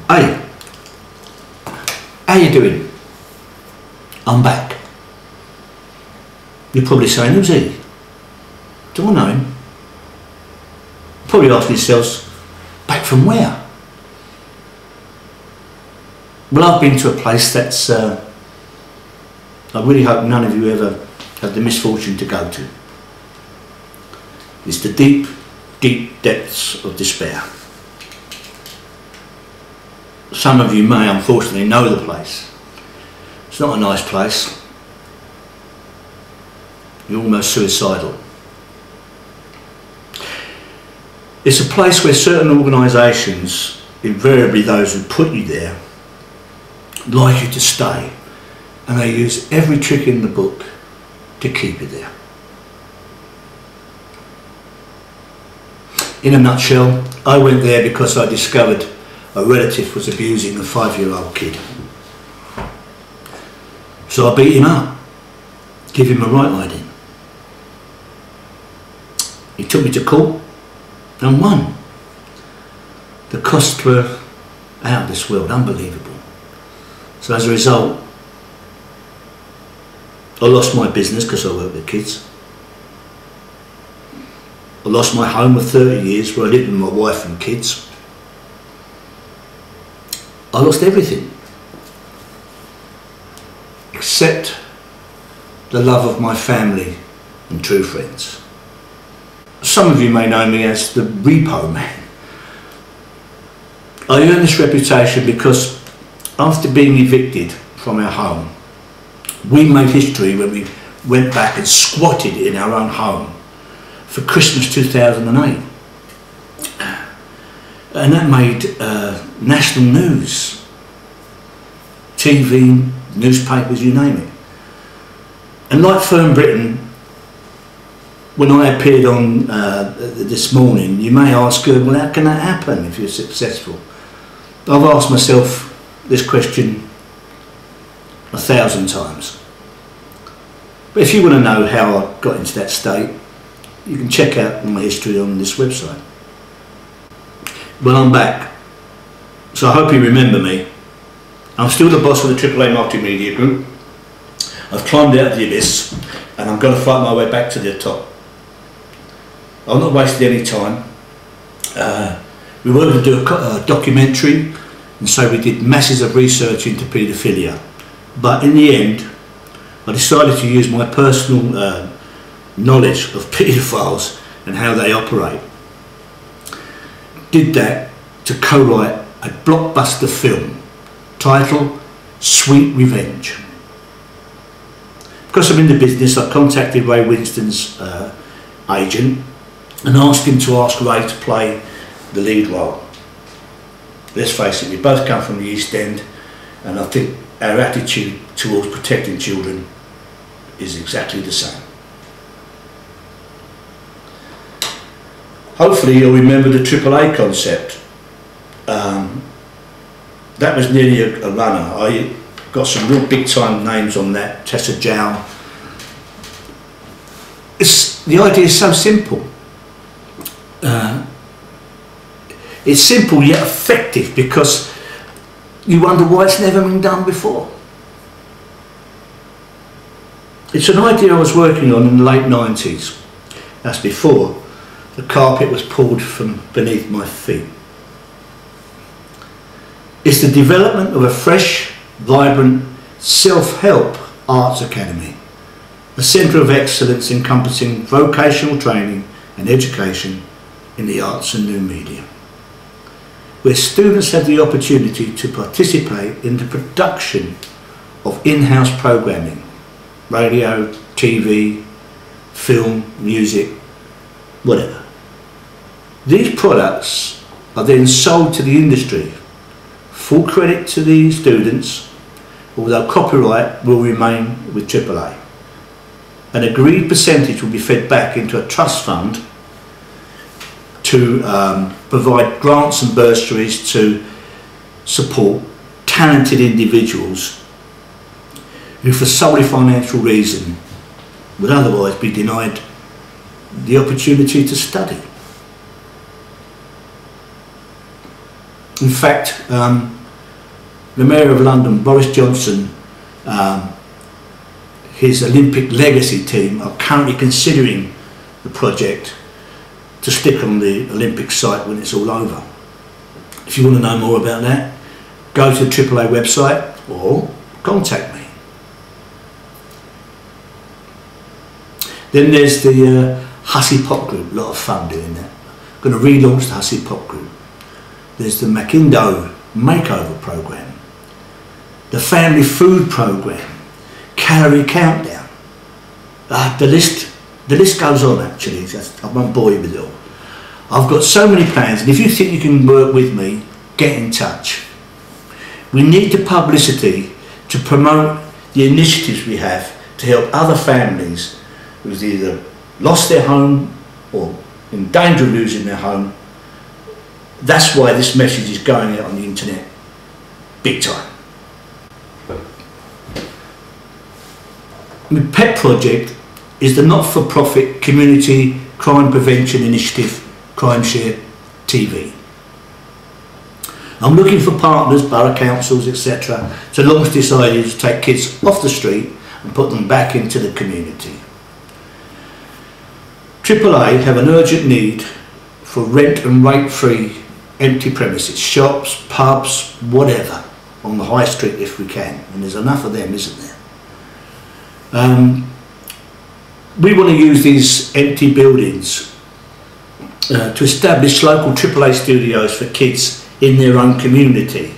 Hey, how you doing? I'm back. You're probably saying, who's he? Do I know him? Probably asking yourselves, back from where? Well, I've been to a place that's, I really hope none of you ever have the misfortune to go to. It's the deep, deep depths of despair. Some of you may unfortunately know the place. It's not a nice place. You're almost suicidal. It's a place where certain organisations, invariably those who put you there, like you to stay, and they use every trick in the book to keep you there. In a nutshell, I went there because I discovered a relative was abusing a 5-year-old kid. So I beat him up, give him a right hiding. He took me to court and won. The costs were out of this world, unbelievable. So as a result, I lost my business because I work with kids. I lost my home of 30 years where I lived with my wife and kids. I lost everything except the love of my family and true friends. Some of you may know me as the Repo Man. I earned this reputation because after being evicted from our home, we made history when we went back and squatted in our own home for Christmas 2008. And that made national news, TV, newspapers, you name it. And like Firm Britain, when I appeared on this morning, you may ask, well, how can that happen if you're successful? I've asked myself this question 1,000 times. But if you want to know how I got into that state, you can check out my history on this website. Well, I'm back, so I hope you remember me. I'm still the boss of the AAA Multimedia Group. I've climbed out of the abyss and I'm going to fight my way back to the top. I've not wasted any time. We were going to do a documentary, and so we did masses of research into paedophilia. But in the end, I decided to use my personal knowledge of paedophiles and how they operate. Did that to co-write a blockbuster film titled Sweet Revenge. Because I'm in the business, I contacted Ray Winston's agent and asked him to ask Ray to play the lead role. Let's face it, we both come from the East End, and I think our attitude towards protecting children is exactly the same. Hopefully you'll remember the AAA concept. That was nearly a runner. I got some real big time names on that. Tessa Jow. The idea is so simple. It's simple yet effective because you wonder why it's never been done before. It's an idea I was working on in the late 90s. That's before the carpet was pulled from beneath my feet. It's the development of a fresh, vibrant, self-help arts academy, a centre of excellence encompassing vocational training and education in the arts and new media, where students have the opportunity to participate in the production of in-house programming, radio, TV, film, music, whatever. These products are then sold to the industry. Full credit to the students, although copyright will remain with AAA. An agreed percentage will be fed back into a trust fund to provide grants and bursaries to support talented individuals who for solely financial reason would otherwise be denied the opportunity to study. In fact, the Mayor of London, Boris Johnson, his Olympic legacy team are currently considering the project to stick on the Olympic site when it's all over. If you want to know more about that, go to the AAA website or contact me. Then there's the Hussey Pop Group, a lot of fun doing that. Going to relaunch the Hussey Pop Group. There's the Macindo Makeover Programme, the Family Food Programme, Calorie Countdown. The list goes on actually, I won't bore you with it all. I've got so many plans, and if you think you can work with me, get in touch. We need the publicity to promote the initiatives we have to help other families who've either lost their home or in danger of losing their home. That's why this message is going out on the internet big time. My pet project is the not-for-profit community crime prevention initiative Crime Share TV. I'm looking for partners, borough councils, etc. to launch this idea to take kids off the street and put them back into the community. AAA have an urgent need for rent and rate-free empty premises, shops, pubs, whatever, on the high street if we can, and there's enough of them, isn't there? We want to use these empty buildings to establish local AAA studios for kids in their own community,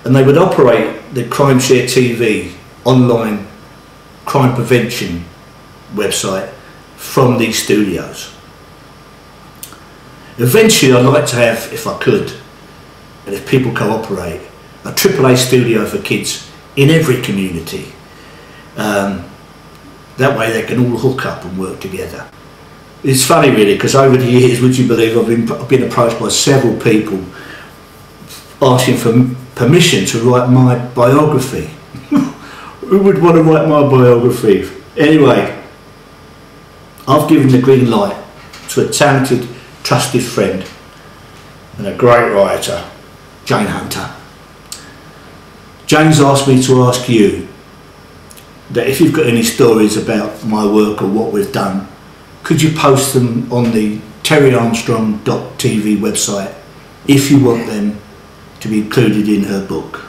and they would operate the Crime Share TV online crime prevention website from these studios. Eventually I'd like to have, if I could, and if people cooperate, a AAA studio for kids in every community. That way they can all hook up and work together. It's funny really, because over the years, would you believe, I've been approached by several people asking for permission to write my biography. Who would want to write my biography? Anyway, I've given the green light to a talented, trusted friend and a great writer, Jane Hunter. Jane's asked me to ask you that if you've got any stories about my work or what we've done, could you post them on the terryarmstrong.tv website if you want them to be included in her book.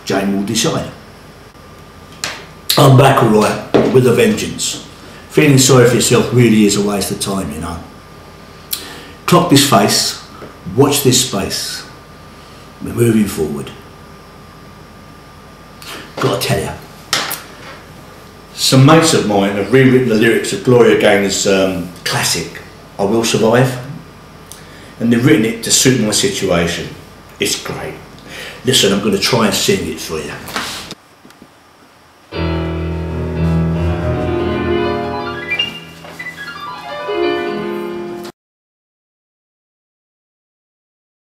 Jane will decide. I'm back alright, with a vengeance. Feeling sorry for yourself really is a waste of time, you know. Clock this face, watch this space. We're moving forward. Gotta tell you, some mates of mine have rewritten the lyrics of Gloria Gaynor's classic, I Will Survive, and they've written it to suit my situation. It's great. Listen, I'm going to try and sing it for you.